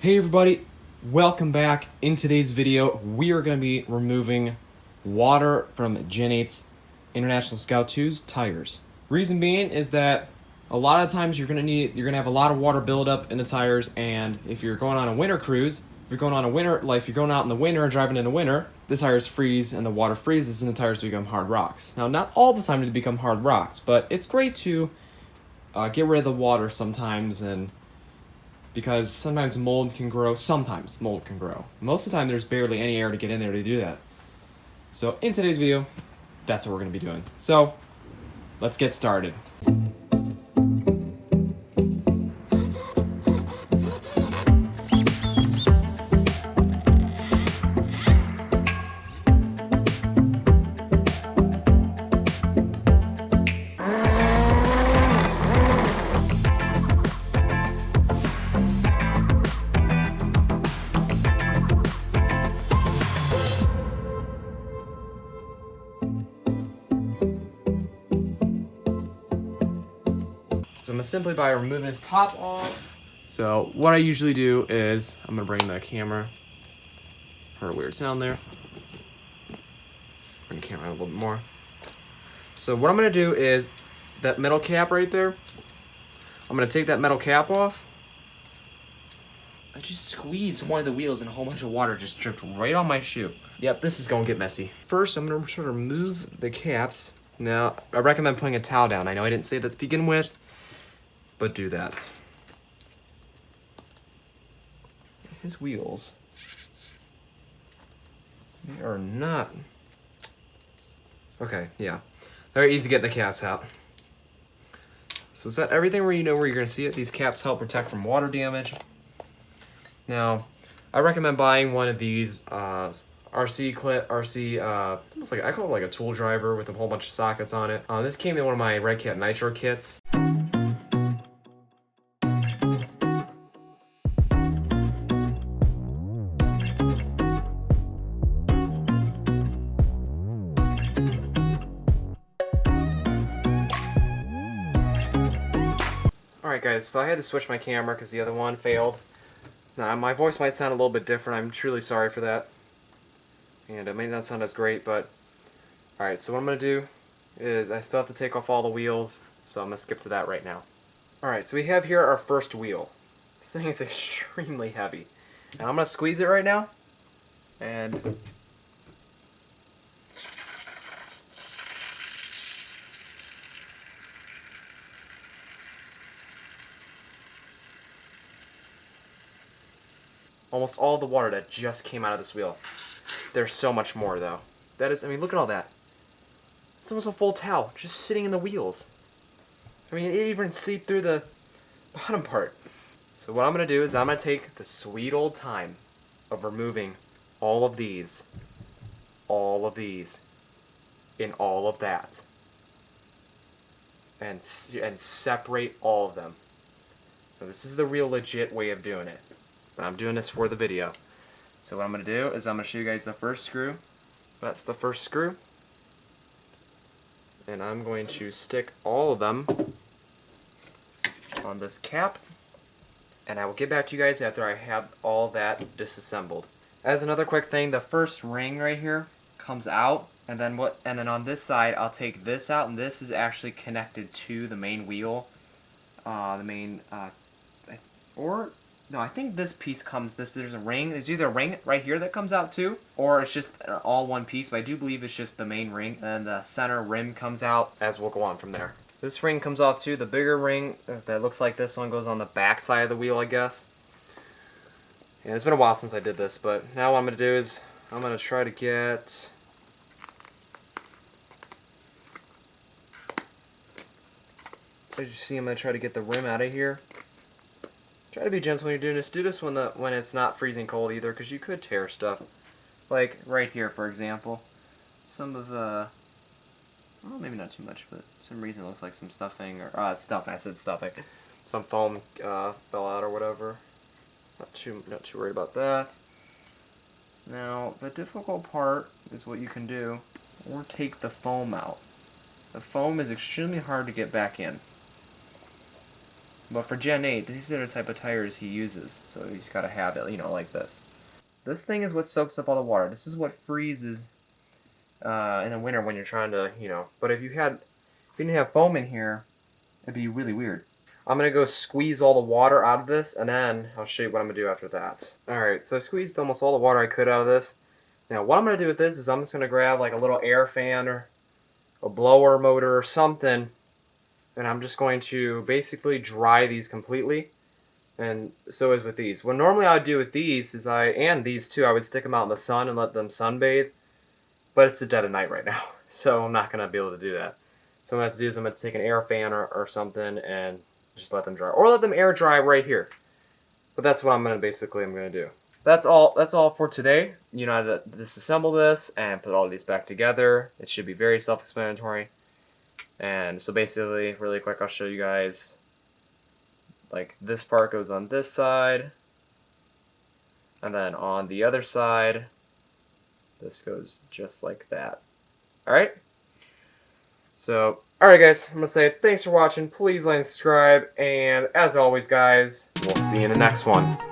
Hey everybody, welcome back. In today's video, we are going to be removing water from Gen 8's International Scout 2's tires. Reason being is that a lot of times you're going to have a lot of water buildup in the tires, and if you're going on a winter cruise, if you're going out in the winter and driving in the winter, the tires freeze and the water freezes and the tires become hard rocks. Now, not all the time do they become hard rocks, but it's great to get rid of the water sometimes, and because sometimes mold can grow. Most of the time there's barely any air to get in there to do that. So in today's video, that's what we're going to be doing. So let's get started. So I'm going to simply by removing this top off. So what I usually do is I'm going to bring the camera. Heard a weird sound there. Bring the camera a little bit more. So what I'm going to do is that metal cap right there. I'm going to take that metal cap off. I just squeezed one of the wheels and a whole bunch of water just dripped right on my shoe. Yep, this is going to get messy. First, I'm going to try to remove the caps. Now, I recommend putting a towel down. I know I didn't say that to begin with, but do that. His wheels, they are not, okay, yeah. Very easy to get the caps out. So set everything where you know where you're gonna see it. These caps help protect from water damage. Now, I recommend buying one of these RC, it's almost like, I call it like a tool driver with a whole bunch of sockets on it. This came in one of my RedCat Nitro kits. Alright guys, so I had to switch my camera because the other one failed. Now my voice might sound a little bit different, I'm truly sorry for that. And it may not sound as great, but... Alright, so what I'm going to do is I still have to take off all the wheels, so I'm going to skip to that right now. Alright, so we have here our first wheel. This thing is extremely heavy. And I'm going to squeeze it right now. And... almost all the water that just came out of this wheel. There's so much more though. That is, I mean, look at all that. It's almost a full towel just sitting in the wheels. I mean, it even seeped through the bottom part. So what I'm going to do is I'm going to take the sweet old time of removing all of these, and all of that. And separate all of them. Now, this is the real legit way of doing it. But I'm doing this for the video. So what I'm going to do is I'm going to show you guys the first screw. That's the first screw. And I'm going to stick all of them on this cap. And I will get back to you guys after I have all that disassembled. As another quick thing, the first ring right here comes out. And then on this side, I'll take this out, and this is actually connected to the main wheel. No, I think this piece comes, there's a ring, there's either a ring right here that comes out too, or it's just all one piece, but I do believe it's just the main ring, and the center rim comes out as we'll go on from there. This ring comes off too. The bigger ring that looks like this one goes on the back side of the wheel, I guess. Yeah, it's been a while since I did this, but now what I'm going to do is I'm going to try to get... As you see, I'm going to try to get the rim out of here. Try to be gentle when you're doing this. Do this when it's not freezing cold either, because you could tear stuff. Like right here, for example. Some of the... well, maybe not too much, but some reason it looks like some stuffing, or stuffing, I said stuffing. Some foam fell out or whatever. Not too worried about that. Now, the difficult part is what you can do, or take the foam out. The foam is extremely hard to get back in. But for Gen 8, these are the type of tires he uses. So he's got to have it, you know, like this. This thing is what soaks up all the water. This is what freezes in the winter when you're trying to, you know. But if you didn't have foam in here, it'd be really weird. I'm going to go squeeze all the water out of this, and then I'll show you what I'm going to do after that. Alright, so I squeezed almost all the water I could out of this. Now, what I'm going to do with this is I'm just going to grab like a little air fan or a blower motor or something, and I'm just going to basically dry these completely. And so is with these. What normally I would do with these is and these too, I would stick them out in the sun and let them sunbathe. But it's the dead of night right now, so I'm not going to be able to do that. So what I'm going to have to do is I'm going to take an air fan or something and just let them dry. Or let them air dry right here. But that's what I'm going to do. That's all for today. You know how to disassemble this and put all these back together. It should be very self-explanatory. And so basically, really quick, I'll show you guys. Like this part goes on this side. And then on the other side, this goes just like that. Alright? So, alright guys, I'm going to say thanks for watching. Please like and subscribe. And as always guys, we'll see you in the next one.